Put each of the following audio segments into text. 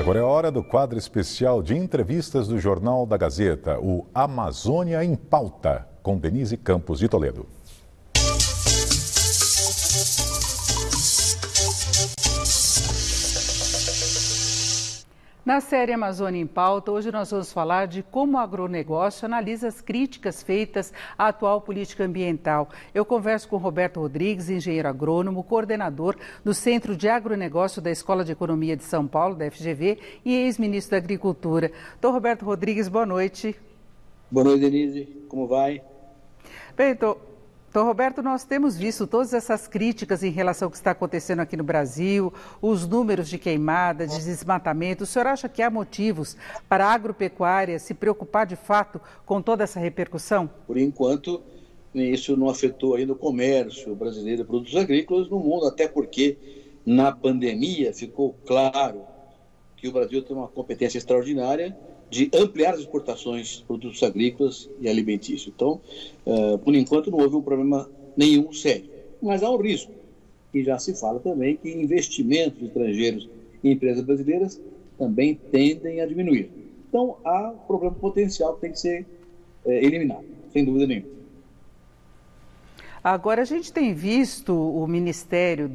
Agora é a hora do quadro especial de entrevistas do Jornal da Gazeta, o Amazônia em Pauta, com Denise Campos de Toledo. Na série Amazônia em Pauta, hoje nós vamos falar de como o agronegócio analisa as críticas feitas à atual política ambiental. Eu converso com Roberto Rodrigues, engenheiro agrônomo, coordenador do Centro de Agronegócio da Escola de Economia de São Paulo, da FGV, e ex-ministro da Agricultura. Doutor Roberto Rodrigues, boa noite. Boa noite, Denise. Como vai? Bem, doutor Roberto, nós temos visto todas essas críticas em relação ao que está acontecendo aqui no Brasil, os números de queimada, de desmatamento. O senhor acha que há motivos para a agropecuária se preocupar de fato com toda essa repercussão? Por enquanto, isso não afetou ainda o comércio brasileiro de produtos agrícolas no mundo, até porque na pandemia ficou claro que o Brasil tem uma competência extraordinária de ampliar as exportações de produtos agrícolas e alimentícios. Então, por enquanto, não houve um problema nenhum sério. Mas há um risco, e já se fala também que investimentos estrangeiros em empresas brasileiras também tendem a diminuir. Então, há um problema potencial que tem que ser eliminado, sem dúvida nenhuma. Agora, a gente tem visto o Ministério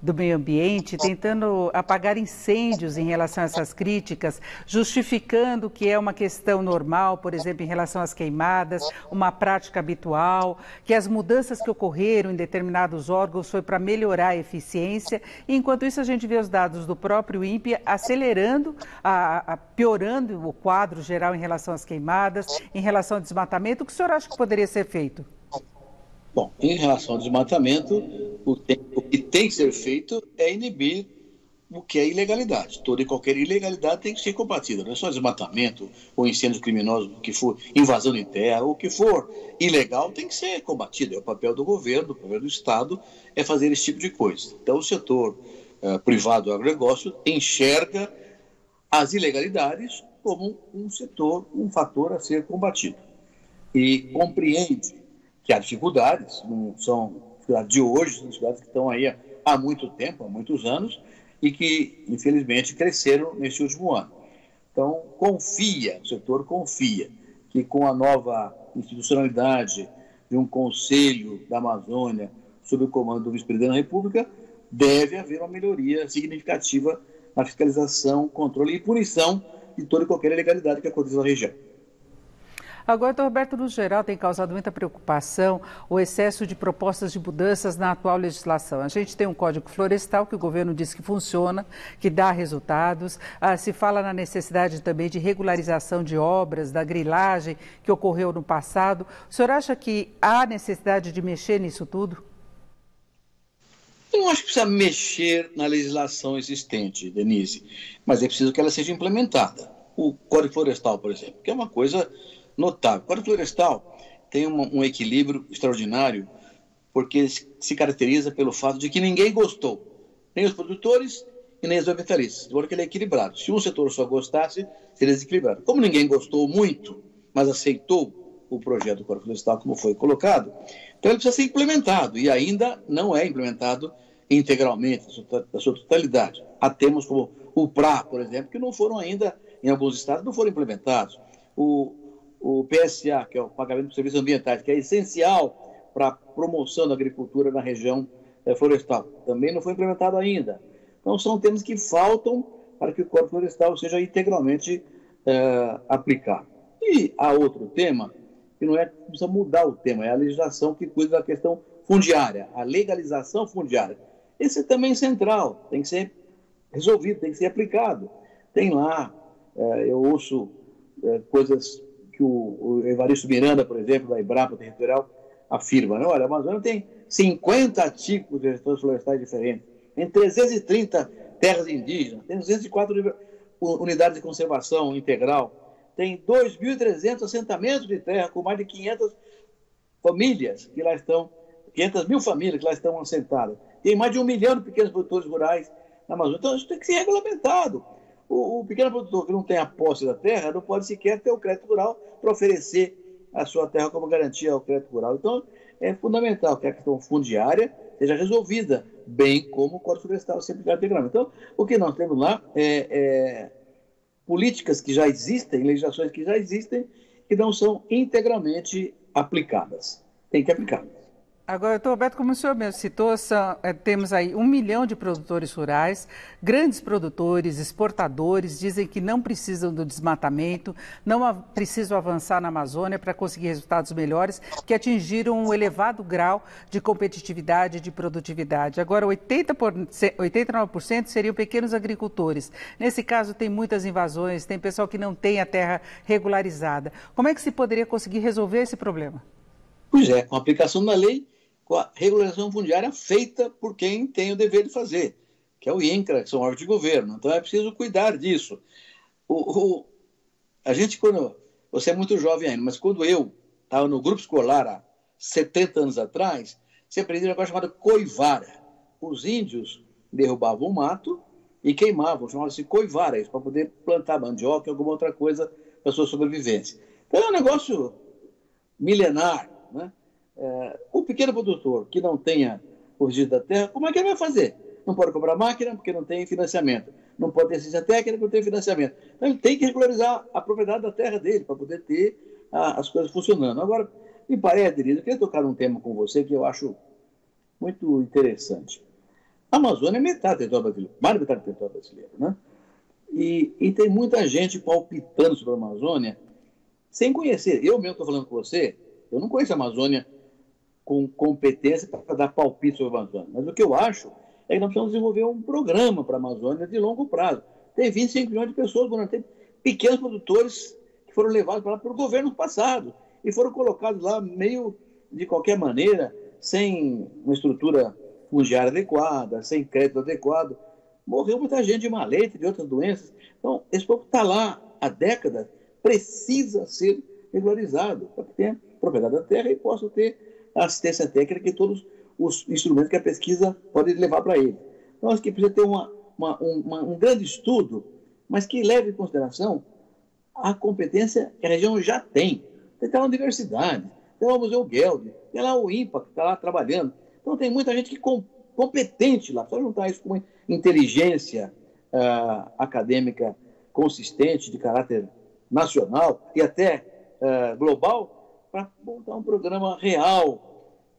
do Meio Ambiente tentando apagar incêndios em relação a essas críticas, justificando que é uma questão normal, por exemplo, em relação às queimadas, uma prática habitual, que as mudanças que ocorreram em determinados órgãos foi para melhorar a eficiência. E, enquanto isso, a gente vê os dados do próprio INPE acelerando, piorando o quadro geral em relação às queimadas, em relação ao desmatamento. O que o senhor acha que poderia ser feito? Bom, em relação ao desmatamento, o que tem que ser feito é inibir o que é ilegalidade. Toda e qualquer ilegalidade tem que ser combatida. Não é só desmatamento ou incêndio criminoso, o que for invasão de terra, o que for ilegal tem que ser combatido. É o papel do governo, do papel do Estado, é fazer esse tipo de coisa. Então, o setor privado do agronegócio enxerga as ilegalidades como um fator a ser combatido. E compreende que há dificuldades, não são dificuldades de hoje, são dificuldades que estão aí há muito tempo, há muitos anos, e que, infelizmente, cresceram neste último ano. Então, o setor confia que com a nova institucionalidade de um Conselho da Amazônia sob o comando do Vice-Presidente da República, deve haver uma melhoria significativa na fiscalização, controle e punição de toda e qualquer ilegalidade que aconteça na região. Agora, doutor Roberto, no geral, tem causado muita preocupação o excesso de propostas de mudanças na atual legislação. A gente tem um Código Florestal que o governo diz que funciona, que dá resultados. Se fala na necessidade também de regularização de obras, da grilagem que ocorreu no passado. O senhor acha que há necessidade de mexer nisso tudo? Eu não acho que precisa mexer na legislação existente, Denise, mas é preciso que ela seja implementada. O Código Florestal, por exemplo, que é uma coisa notável. O Código Florestal tem um equilíbrio extraordinário, porque se caracteriza pelo fato de que ninguém gostou, nem os produtores e nem os ambientalistas. De modo que ele é equilibrado. Se um setor só gostasse, seria desequilibrado. Como ninguém gostou muito, mas aceitou o projeto do Código Florestal como foi colocado, então ele precisa ser implementado, e ainda não é implementado integralmente, da sua totalidade. Há temas como o PRA, por exemplo, que não foram ainda, em alguns estados, não foram implementados. O PSA, que é o Pagamento de Serviços Ambientais, que é essencial para a promoção da agricultura na região florestal, também não foi implementado ainda. Então, são temas que faltam para que o Código Florestal seja integralmente aplicado. E há outro tema, que não precisa mudar o tema, é a legislação que cuida da questão fundiária, a legalização fundiária. Esse é também central, tem que ser resolvido, tem que ser aplicado. Tem lá, eu ouço coisas que o Evaristo Miranda, por exemplo, da Embrapa Territorial, afirma, né? Olha, a Amazônia tem 50 tipos de gestões florestais diferentes, tem 330 terras indígenas, tem 204 unidades de conservação integral, tem 2.300 assentamentos de terra com mais de 500 famílias que lá estão, 500 mil famílias que lá estão assentadas. Tem mais de 1 milhão de pequenos produtores rurais na Amazônia. Então, isso tem que ser regulamentado. O pequeno produtor que não tem a posse da terra não pode sequer ter o crédito rural para oferecer a sua terra como garantia ao crédito rural. Então, é fundamental que a questão fundiária seja resolvida, bem como o Código Florestal sempre integrado. Então, o que nós temos lá é políticas que já existem, legislações que já existem, que não são integralmente aplicadas. Tem que aplicar. Agora, doutor Roberto, como o senhor mesmo citou, temos aí 1 milhão de produtores rurais, grandes produtores, exportadores, dizem que não precisam do desmatamento, não precisam avançar na Amazônia para conseguir resultados melhores, que atingiram um elevado grau de competitividade e de produtividade. Agora, 89% seriam pequenos agricultores. Nesse caso, tem muitas invasões, tem pessoal que não tem a terra regularizada. Como é que se poderia conseguir resolver esse problema? Pois é, com a aplicação da lei, com a regularização fundiária feita por quem tem o dever de fazer, que é o INCRA, que são órgãos de governo. Então é preciso cuidar disso. A gente, quando você é muito jovem ainda, mas quando eu estava no grupo escolar há 70 anos atrás, você aprendeu um negócio chamado coivara. Os índios derrubavam o mato e queimavam, chamava-se coivara, isso, para poder plantar mandioca ou alguma outra coisa para a sua sobrevivência. Então é um negócio milenar, né? O pequeno produtor que não tenha o registro da terra, como é que ele vai fazer? Não pode comprar máquina porque não tem financiamento. Não pode ter assistência técnica porque não tem financiamento. Então ele tem que regularizar a propriedade da terra dele para poder ter as coisas funcionando. Agora, me parece, Denise, eu queria tocar num tema com você que eu acho muito interessante. A Amazônia é metade do território brasileiro, mais de metade do território brasileiro, né? E tem muita gente palpitando sobre a Amazônia sem conhecer. Eu mesmo estou falando com você, eu não conheço a Amazônia com competência para dar palpite sobre a Amazônia. Mas o que eu acho é que nós precisamos desenvolver um programa para a Amazônia de longo prazo. Tem 25 milhões de pessoas, tem pequenos produtores que foram levados para lá pelo governo passado e foram colocados lá meio de qualquer maneira, sem uma estrutura fundiária adequada, sem crédito adequado. Morreu muita gente de malaria, de outras doenças. Então, esse povo está lá há décadas, precisa ser regularizado para que tenha propriedade da terra e possa ter a assistência técnica e todos os instrumentos que a pesquisa pode levar para ele. Então, acho que precisa ter um grande estudo, mas que leve em consideração a competência que a região já tem. Tem lá a universidade, tem lá o Museu Geld, tem lá o INPA, que está lá trabalhando. Então, tem muita gente competente lá. Só juntar isso com uma inteligência acadêmica consistente, de caráter nacional e até global, para montar um programa real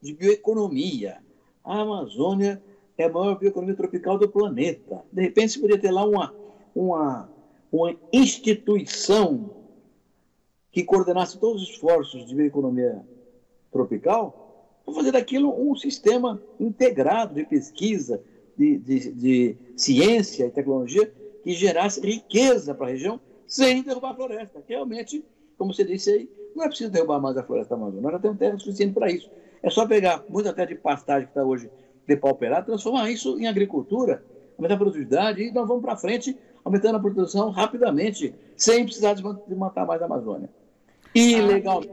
de bioeconomia. A Amazônia é a maior bioeconomia tropical do planeta. De repente, se podia ter lá uma instituição que coordenasse todos os esforços de bioeconomia tropical, para fazer daquilo um sistema integrado de pesquisa, de ciência e tecnologia que gerasse riqueza para a região sem derrubar a floresta. Realmente, como você disse aí, não é preciso derrubar mais a floresta amazônica, nós já temos terra suficiente para isso. É só pegar muita terra de pastagem que está hoje depauperada, transformar isso em agricultura, aumentar a produtividade e nós vamos para frente, aumentando a produção rapidamente, sem precisar desmatar mais a Amazônia. E legal.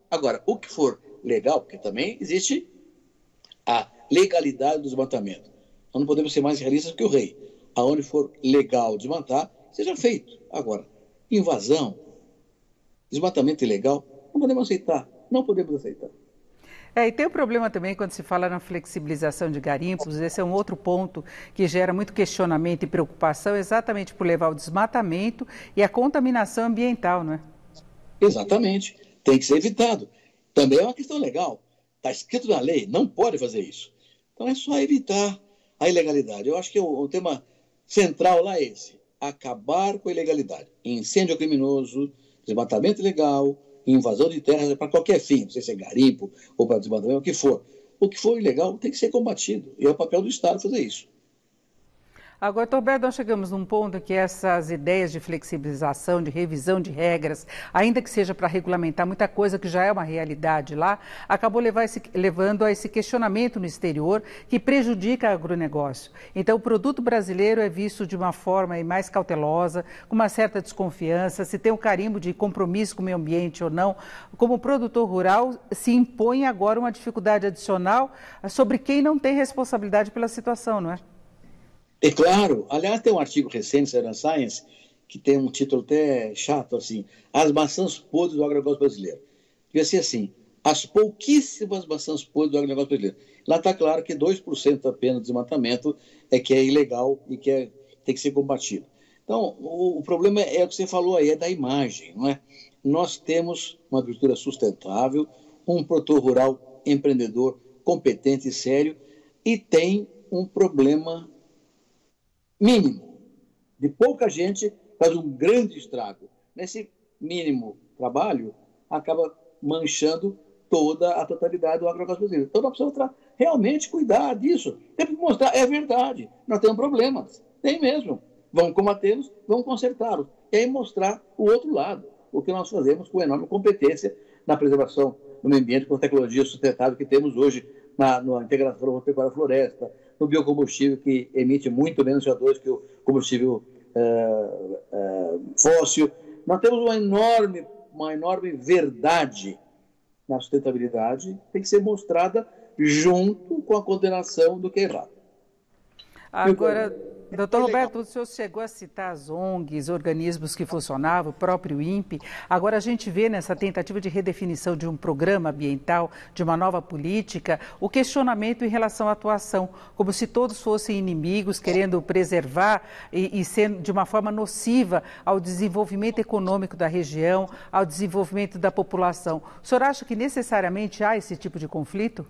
Agora, o que for legal, porque também existe a legalidade do desmatamento. Nós não podemos ser mais realistas que o rei. Aonde for legal desmatar, seja feito. Agora, invasão, desmatamento ilegal, não podemos aceitar. Não podemos aceitar. E tem um problema também quando se fala na flexibilização de garimpos, esse é um outro ponto que gera muito questionamento e preocupação, exatamente por levar o desmatamento e a contaminação ambiental, não é? Exatamente. Tem que ser evitado. Também é uma questão legal. Está escrito na lei, não pode fazer isso. Então é só evitar a ilegalidade. Eu acho que o tema central lá é esse. Acabar com a ilegalidade. Incêndio criminoso, desmatamento ilegal, invasão de terras para qualquer fim, não sei se é garimpo ou para desmatamento, o que for. O que for ilegal tem que ser combatido. E é o papel do Estado fazer isso. Agora, Roberto, nós chegamos num ponto que essas ideias de flexibilização, de revisão de regras, ainda que seja para regulamentar muita coisa que já é uma realidade lá, acabou levando a esse questionamento no exterior que prejudica o agronegócio. Então, o produto brasileiro é visto de uma forma mais cautelosa, com uma certa desconfiança, se tem um carimbo de compromisso com o meio ambiente ou não. Como produtor rural, se impõe agora uma dificuldade adicional sobre quem não tem responsabilidade pela situação, não é? É claro. Aliás, tem um artigo recente na Science que tem um título até chato, assim, As maçãs podres do agronegócio brasileiro. Devia ser assim, as pouquíssimas maçãs podres do agronegócio brasileiro. Lá está claro que 2% apenas do desmatamento é que é ilegal e que tem que ser combatido. Então, o problema é o que você falou aí, é da imagem, não é? Nós temos uma agricultura sustentável, um produtor rural empreendedor, competente e sério, e tem um problema mínimo. De pouca gente faz um grande estrago. Nesse mínimo trabalho, acaba manchando toda a totalidade do agronegócio brasileiro. Então, nós precisamos realmente cuidar disso. Temos que mostrar, é verdade, nós temos problemas, tem mesmo. Vamos combatê-los, vamos consertá-los. E aí mostrar o outro lado, o que nós fazemos com enorme competência na preservação do meio ambiente, com a tecnologia sustentável que temos hoje na integração pecuária-floresta, no biocombustível que emite muito menos CO2 que o combustível fóssil. Nós temos uma enorme verdade na sustentabilidade, tem que ser mostrada junto com a condenação do que é errado. Agora, doutor Roberto, o senhor chegou a citar as ONGs, organismos que funcionavam, o próprio INPE. Agora a gente vê nessa tentativa de redefinição de um programa ambiental, de uma nova política, o questionamento em relação à atuação, como se todos fossem inimigos, querendo preservar e sendo de uma forma nociva ao desenvolvimento econômico da região, ao desenvolvimento da população. O senhor acha que necessariamente há esse tipo de conflito?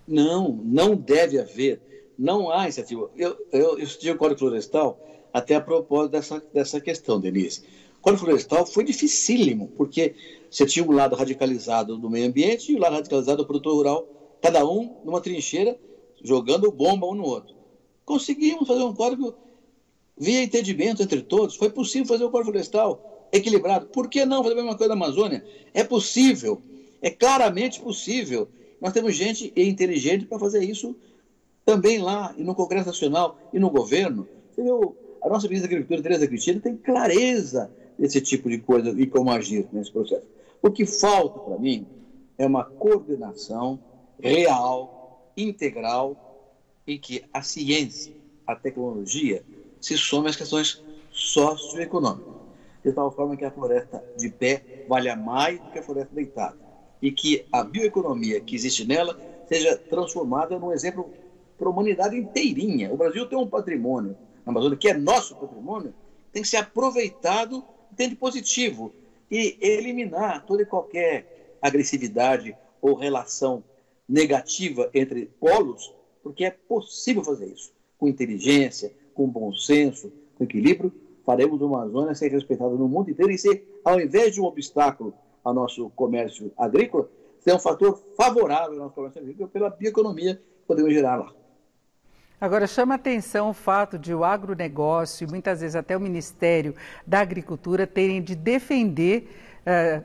Não deve haver. Não há iniciativa. Eu estudei o Código Florestal até a propósito dessa questão, Denise. O Código Florestal foi dificílimo, porque você tinha um lado radicalizado do meio ambiente e o lado radicalizado do produtor rural, cada um numa trincheira, jogando bomba um no outro. Conseguimos fazer um código via entendimento entre todos. Foi possível fazer o Código Florestal equilibrado. Por que não fazer a mesma coisa na Amazônia? É possível, é claramente possível. Nós temos gente inteligente para fazer isso também lá, e no Congresso Nacional, e no governo. Você viu, a nossa ministra da Agricultura, Tereza Cristina, tem clareza desse tipo de coisa e como agir nesse processo. O que falta, para mim, é uma coordenação real, integral, em que a ciência, a tecnologia, se somem às questões socioeconômicas. De tal forma que a floresta de pé valha mais do que a floresta deitada. E que a bioeconomia que existe nela seja transformada num exemplo para a humanidade inteirinha. O Brasil tem um patrimônio na Amazônia, que é nosso patrimônio, tem que ser aproveitado de positivo e eliminar toda e qualquer agressividade ou relação negativa entre polos, porque é possível fazer isso. Com inteligência, com bom senso, com equilíbrio, faremos uma Amazônia ser respeitada no mundo inteiro e ser, ao invés de um obstáculo ao nosso comércio agrícola, ser um fator favorável ao nosso comércio agrícola pela bioeconomia que podemos gerar lá. Agora, chama a atenção o fato de o agronegócio e muitas vezes até o Ministério da Agricultura terem de defender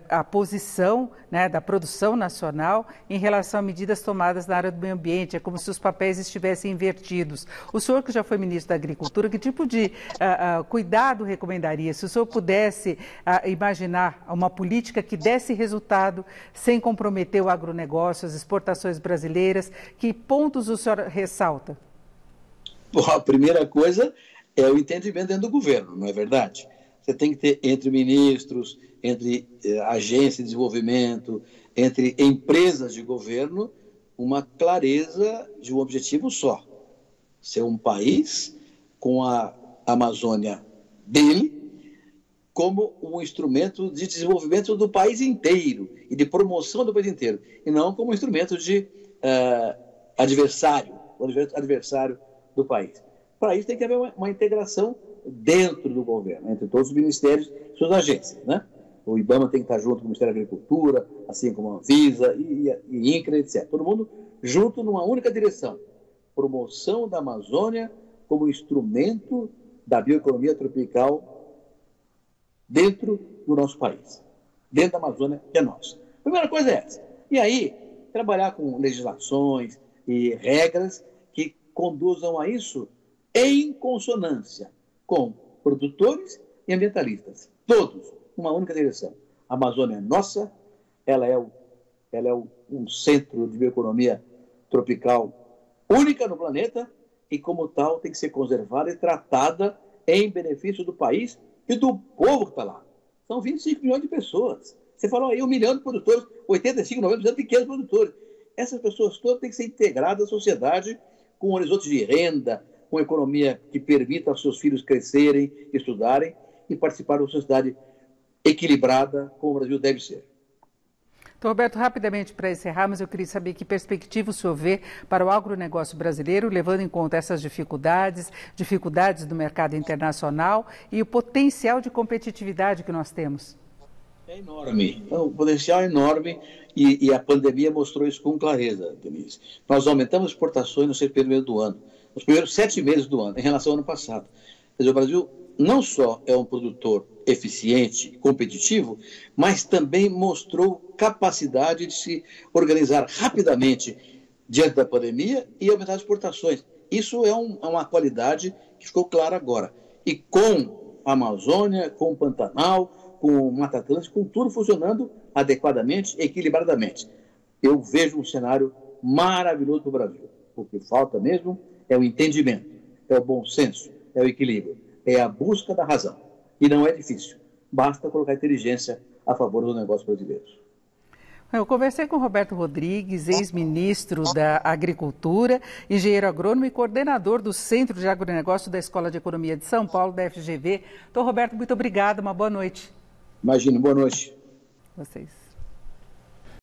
a posição, né, da produção nacional em relação a medidas tomadas na área do meio ambiente. É como se os papéis estivessem invertidos. O senhor que já foi ministro da Agricultura, que tipo de cuidado recomendaria? Se o senhor pudesse imaginar uma política que desse resultado sem comprometer o agronegócio, as exportações brasileiras, que pontos o senhor ressalta? Bom, a primeira coisa é o entendimento dentro do governo, não é verdade? Você tem que ter entre ministros, entre agências de desenvolvimento, entre empresas de governo, uma clareza de um objetivo só. Ser um país com a Amazônia dele como um instrumento de desenvolvimento do país inteiro e de promoção do país inteiro, e não como um instrumento de adversário do país. Para isso tem que haver uma integração dentro do governo, entre todos os ministérios e suas agências, né? O IBAMA tem que estar junto com o Ministério da Agricultura, assim como a Anvisa e INCRA, etc. Todo mundo junto numa única direção. Promoção da Amazônia como instrumento da bioeconomia tropical dentro do nosso país. Dentro da Amazônia, que é nossa. A primeira coisa é essa. E aí, trabalhar com legislações e regras que conduzam a isso em consonância com produtores e ambientalistas. Todos, numa única direção. A Amazônia é nossa, ela é um centro de bioeconomia tropical única no planeta e, como tal, tem que ser conservada e tratada em benefício do país e do povo que está lá. São 25 milhões de pessoas. Você falou aí 1 milhão de produtores, 85, 90% de pequenos produtores. Essas pessoas todas têm que ser integradas à sociedade com um horizonte de renda, com uma economia que permita aos seus filhos crescerem, estudarem e participar de uma sociedade equilibrada, como o Brasil deve ser. Então, Roberto, rapidamente para encerrarmos, eu queria saber que perspectiva o senhor vê para o agronegócio brasileiro, levando em conta essas dificuldades do mercado internacional e o potencial de competitividade que nós temos. É enorme, o potencial é enorme e a pandemia mostrou isso com clareza, Denise. Nós aumentamos exportações no primeiro mês do ano, nos primeiros 7 meses do ano, em relação ao ano passado. Quer dizer, o Brasil não só é um produtor eficiente, competitivo, mas também mostrou capacidade de se organizar rapidamente diante da pandemia e aumentar as exportações. Isso é uma qualidade que ficou clara agora. E com a Amazônia, com o Pantanal, com o Mata Atlântica, com tudo funcionando adequadamente, equilibradamente. Eu vejo um cenário maravilhoso para o Brasil. O que falta mesmo é o entendimento, é o bom senso, é o equilíbrio, é a busca da razão. E não é difícil. Basta colocar inteligência a favor dos negócios brasileiros. Eu conversei com Roberto Rodrigues, ex-ministro da Agricultura, engenheiro agrônomo e coordenador do Centro de Agronegócio da Escola de Economia de São Paulo, da FGV. Então, Roberto, muito obrigado, uma boa noite. Imagina, boa noite. Vocês.